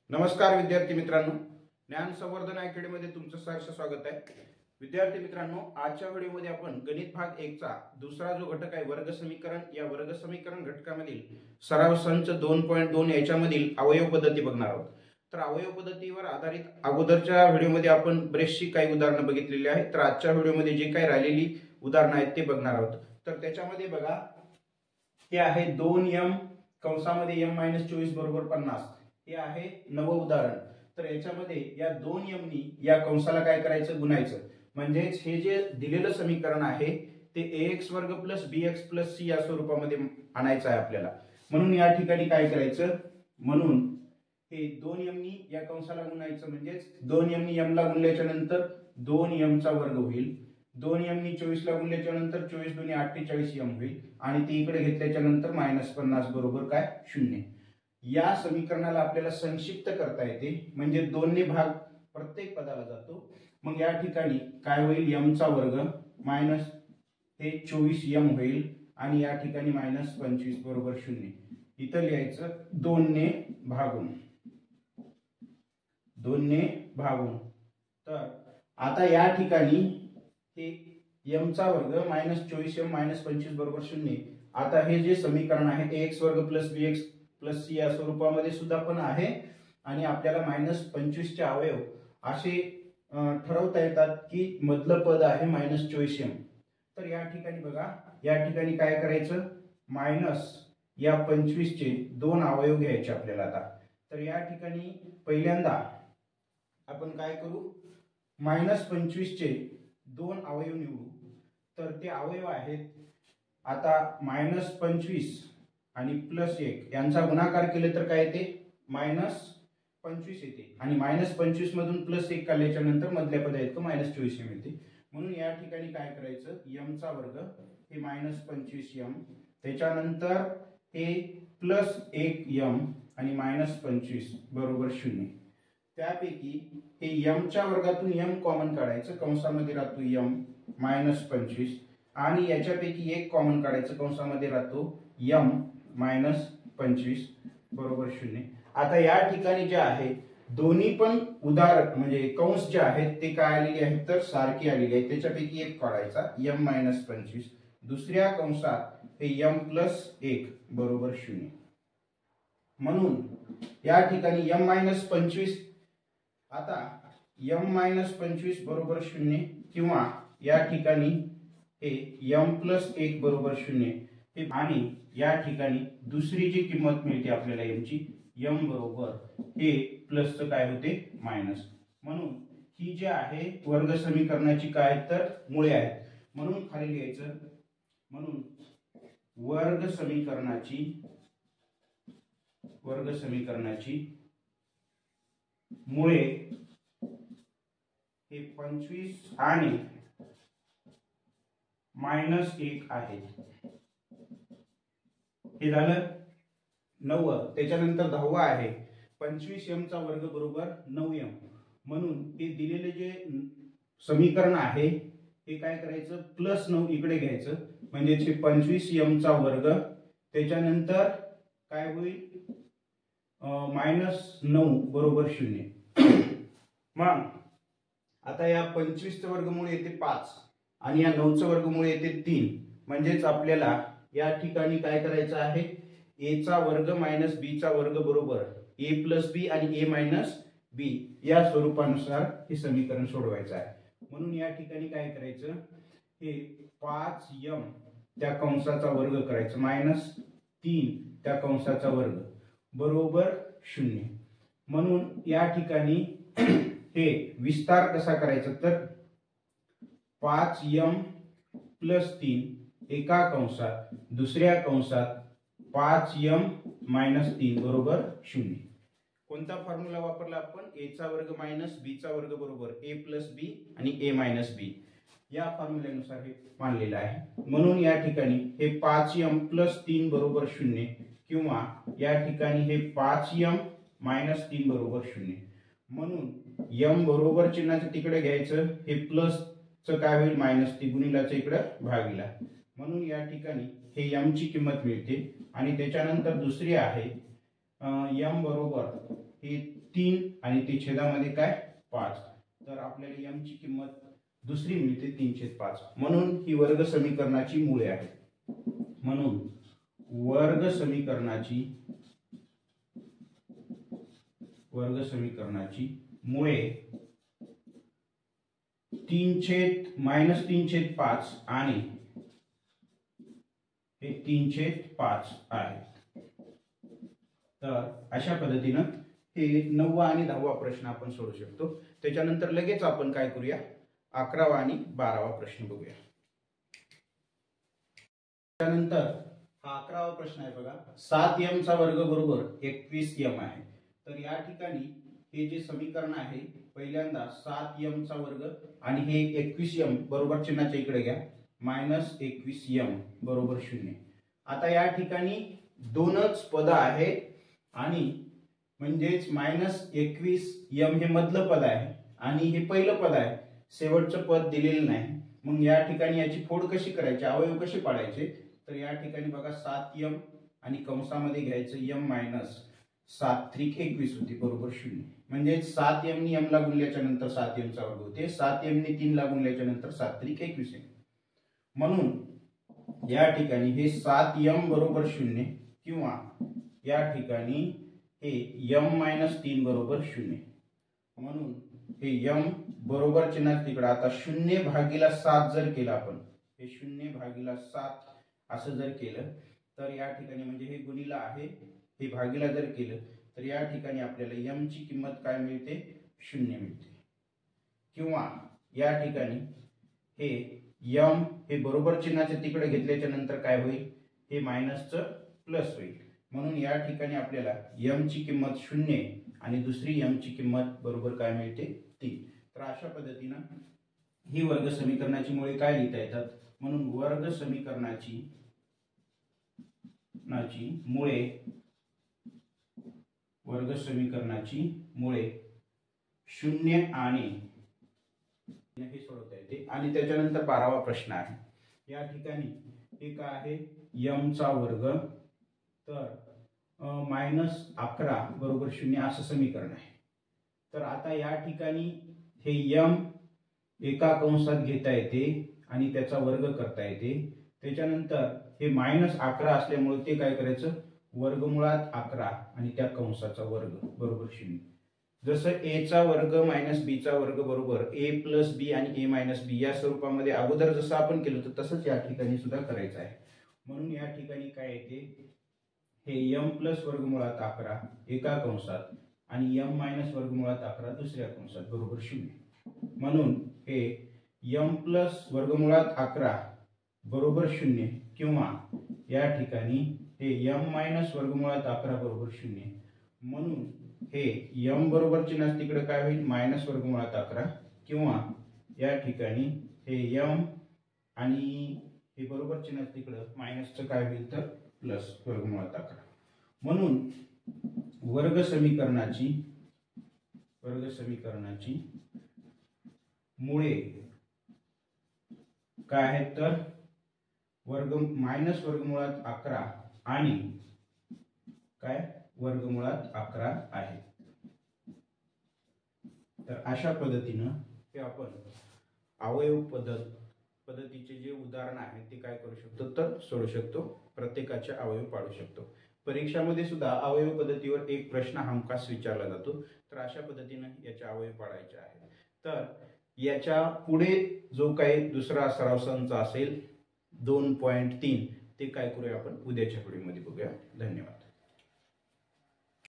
नमस्कार विद्यार्थी मित्रांनो, ज्ञान संवर्धन अकॅडमीमध्ये तुमचं सहर्ष स्वागत आहे। विद्यार्थी मित्रांनो, आजच्या व्हिडिओमध्ये आपण गणित भाग 1 चा दुसरा जो घटक आहे वर्ग समीकरण, या वर्ग समीकरण घटकामधील सराव संच 2.2 याच्यामधील अवयव पद्धती बघणार आहोत। तर अवयव पद्धतीवर आधारित अगोदरच्या व्हिडिओमध्ये आपण बरेचशी काही उदाहरणे बघितलेली आहेत। तर आजच्या व्हिडिओमध्ये जे काही राहिलेली उदाहरणे आहेत ते बघणार आहोत। तर त्याच्यामध्ये बघा, हे आहे 2m कंसामध्ये m-24 बरोबर 50, हे आहे नवं उदाहरण। तर याच्यामध्ये या 2m नी या कंसाला काय करायचं, गुणायचं। म्हणजे हे जे दिलेलं समीकरण आहे ते ax वर्ग प्लस bx प्लस c या स्वरूपामध्ये आणायचं आहे आपल्याला। म्हणून या ठिकाणी काय करायचं, म्हणून हे 2m नी या कंसाला गुणायचं, म्हणजे 2m नी m ला गुणल्याच्या नंतर 2m चा वर्ग होईल, 2m नी 24 ला गुणल्याच्या नंतर 24 दुनी 48m होईल, आणि ती इकडे घेतल्याच्या नंतर -50 बरोबर काय, 0। या समीकरणाला आपल्याला संक्षिप्त करता येते, म्हणजे 2 ने भाग प्रत्येक पदाला जातो। मग या ठिकाणी काय होईल, m चा वर्ग मायनस हे 24m होईल, आणि या ठिकाणी -25 बरोबर 0। इथं लिहायचं 2 ने भागून, 2 ने भागून। तर आता या ठिकाणी हे m चा वर्ग -24m -25 बरोबर 0। आता हे जे समीकरण आहे ax वर्ग प्लस bx प्लस c या स्वरूपामध्ये सुद्धा पण आहे, आणि आपल्याला -25 चे अवयव असे ठरवता येतात की मधलं पद आहे -24m। तर या ठिकाणी बघा, या ठिकाणी काय करायचं, मायनस या 25 चे दोन अवयव घ्यायचे आपल्याला आता। तर या ठिकाणी पहिल्यांदा आपण काय करू, -25 चे दोन अवयव निवडू। तर ते अवयव आहेत, आता -25 आणि +1 यांचा गुणाकार केले तर काय येते, -25 येते, आणि -25 मधून +1 काढल्याच्या नंतर मधल्या पदात -24m येते। म्हणून या ठिकाणी काय करायचं, m चा वर्ग हे -25m, त्याच्यानंतर हे +1m आणि -25 बरोबर 0। त्यापैकी हे m च्या वर्गातून m कॉमन काढायचं, कंसामध्ये राहतो m -25, आणि याच्यापैकी 1 कॉमन काढायचं, कंसामध्ये राहतो m -25 बरोबर 0। आता या ठिकाणी जे आहे दोन्ही पण उदाहरण म्हणजे कंस जे आहेत ते काय आलेले आहेत, तर सारखे आलेले आहेत। त्याच्यापैकी 1 काढायचा m -25, दुसऱ्या कंसात हे m +1 बरोबर 0। म्हणून या ठिकाणी m -25, आता m -25 बरोबर 0, किंवा या ठिकाणी हे m +1 बरोबर 0, आणि या ठिकाणी दुसरी जी किंमत मिळते आपल्याला m ची, m बरोबर हे प्लस च काय होते, मायनस। म्हणून ही जी आहे वर्ग समीकरणाची काय, तर मुळे आहेत। म्हणून खाली लिहायचं, म्हणून वर्ग समीकरणाची मुळे हे 25 आणि -1 आहेत। हे झालं 9, त्याच्यानंतर 10वा आहे 25m चा वर्ग बरोबर 9m। म्हणून हे दिलेले जे समीकरण आहे हे काय करायचं, +9 इकडे घ्यायचं, म्हणजे 25m चा वर्ग, त्याच्यानंतर काय होईल, -9 बरोबर 0। मग आता या 25 चं वर्गमूळ येते 5, आणि या 9 चं वर्गमूळ येते 3, म्हणजेच आपल्याला या ठिकाणी काय करायचं आहे, a चा वर्ग b चा वर्ग बरोबर a + b आणि a - b या स्वरूपानुसार हे समीकरण सोडवायचं आहे। म्हणून या ठिकाणी काय करायचं, हे 5m त्या कंसाचा वर्ग करायचं, -3 त्या कंसाचा वर्ग बरोबर 0। म्हणून या ठिकाणी हे विस्तार कसा करायचा, तर 5m + 3 एका कंसात, दुसऱ्या कंसात 5m - 3 बरोबर 0। कोणता फॉर्म्युला वापरला आपण, a चा वर्ग b चा वर्ग बरोबर a + b आणि a - b या फॉर्म्युल्यानुसार हे मानलेलं आहे। म्हणून या ठिकाणी हे 5m + 3 बरोबर 0, किंवा या ठिकाणी हे 5m - 3 बरोबर 0। म्हणून m बरोबर चिन्हाचं तिकडे घ्यायचं, हे प्लस च काय होईल, -3 गुणिलाचं इकडे भागीला। म्हणून या ठिकाणी हे m ची किंमत मिळते, आणि त्याच्यानंतर दुसरी आहे m बरोबर हे 3 आणि ते छेदामध्ये काय 5, तर आपल्याला m ची किंमत दुसरी मिळते 3/5. म्हणून ही वर्ग समीकरणाची मुळे आहेत. म्हणून वर्ग समीकरणाची मुळे 3/5 आणि हे 3/5 आहे. तर अशा पद्धतीनं हे 9वा आणि 10वा प्रश्न आपण सोडू शकतो. त्याच्यानंतर लगेच आपण काय करूया, 11वा आणि 12वा प्रश्न बघूया. त्यानंतर हा 11वा प्रश्न आहे बघा. 7m चा वर्ग बरोबर 21m आहे. तर या ठिकाणी हे जे समीकरण आहे, पहिल्यांदा 7m चा वर्ग आणि हे 21m बरोबर चिन्हाच्या इकडे घ्या, -21m बरोबर 0. आता या ठिकाणी दोनच पद आहेत आणि म्हणजेच -21m हे मधलं पद आहे आणि हे पहिलं पद आहे, शेवटचं पद दिलेलं नाही. मग या ठिकाणी याची फोड कशी करायची, अवयव कसे पाडायचे, तर या ठिकाणी बघा 7m आणि कंसामध्ये घ्यायचं m - 7×3=21 होती बरोबर 0. म्हणजे 7m नी m ला गुणल्याच्या नंतर 7m चा वर्ग होते, 7m नी 3 ला गुणल्याच्या नंतर 7×3=21 आहे. म्हणून या ठिकाणी हे 7m बरोबर 0 किंवा या ठिकाणी हे m - 3 बरोबर 0. म्हणून हे m बरोबर चिन्ह तिकडे. आता 0/7 जर केलं आपण, हे 0/7 असं जर केलं तर या ठिकाणी म्हणजे हे गुणिला आहे, हे भागीला जर केलं तर या ठिकाणी आपल्याला m ची किंमत काय मिळते, 0 मिळते. किंवा या ठिकाणी हे m हे बरोबर चिन्हाच्या तिकडे घेतल्याच्या नंतर काय होईल, हे मायनसचं प्लस होईल. म्हणून या ठिकाणी आपल्याला m ची किंमत 0 आणि दुसरी m ची किंमत बरोबर काय मिळते, 3. तर अशा पद्धतीनं ही वर्ग समीकरणाची मुळे काय लिहिता येतात. म्हणून वर्ग समीकरणाची मुळे 0 आणि हे सोडवता येते. आणि त्याच्यानंतर 12वा प्रश्न आहे. या ठिकाणी हे काय आहे, m चा वर्ग तर -11 बरोबर 0 असं समीकरण आहे. तर आता या ठिकाणी हे m एका कंसात घेता येते आणि त्याचा वर्ग करता येते. त्याच्यानंतर हे -11 असल्यामुळे ते काय करायचं, वर्गमुळात 11 आणि त्या कंसाचा वर्ग बरोबर 0. जसं a चा वर्ग - b चा वर्ग बरोबर a + b आणि a - b या स्वरूपामध्ये अगोदर जसं आपण केलं होतं तसंच या ठिकाणी सुद्धा करायचं आहे. म्हणून या ठिकाणी काय येते, हे m + वर्गमुळात 11 एका कंसात आणि m - वर्गमुळात 11 दुसऱ्या कंसात बरोबर 0. म्हणून हे m + वर्गमुळात 11 बरोबर 0 किंवा या ठिकाणी हे m - वर्गमुळात 11 बरोबर 0. म्हणून हे m बरोबर चिन्ह तिकडे काय होईल, -वर्गमुळात 11 किंवा या ठिकाणी हे m आणि हे बरोबर चिन्ह तिकडे मायनसचं काय होईल तर प्लस वर्गमुळात 11. म्हणून वर्ग समीकरणाची मुळे काय आहेत तर वर्गमुळात 11 आणि काय वर्गमुळात 11 आहे. तर अशा पद्धतीनं हे आपण अवयव पद्धतीचे जे उदाहरण आहे ते काय करू शकतो तर सोडू शकतो, प्रत्येकाचे अवयव पाडू शकतो. परीक्षामध्ये सुद्धा अवयव पद्धतीवर एक प्रश्न हमखास विचारला जातो. तर अशा पद्धतीने याचे अवयव पाडायचे आहेत. तर याच्या पुढे जो काही दुसरा सराव संच असेल 2.3 ते काय करूया आपण उद्याच्या व्हिडिओमध्ये बघूया. धन्यवाद.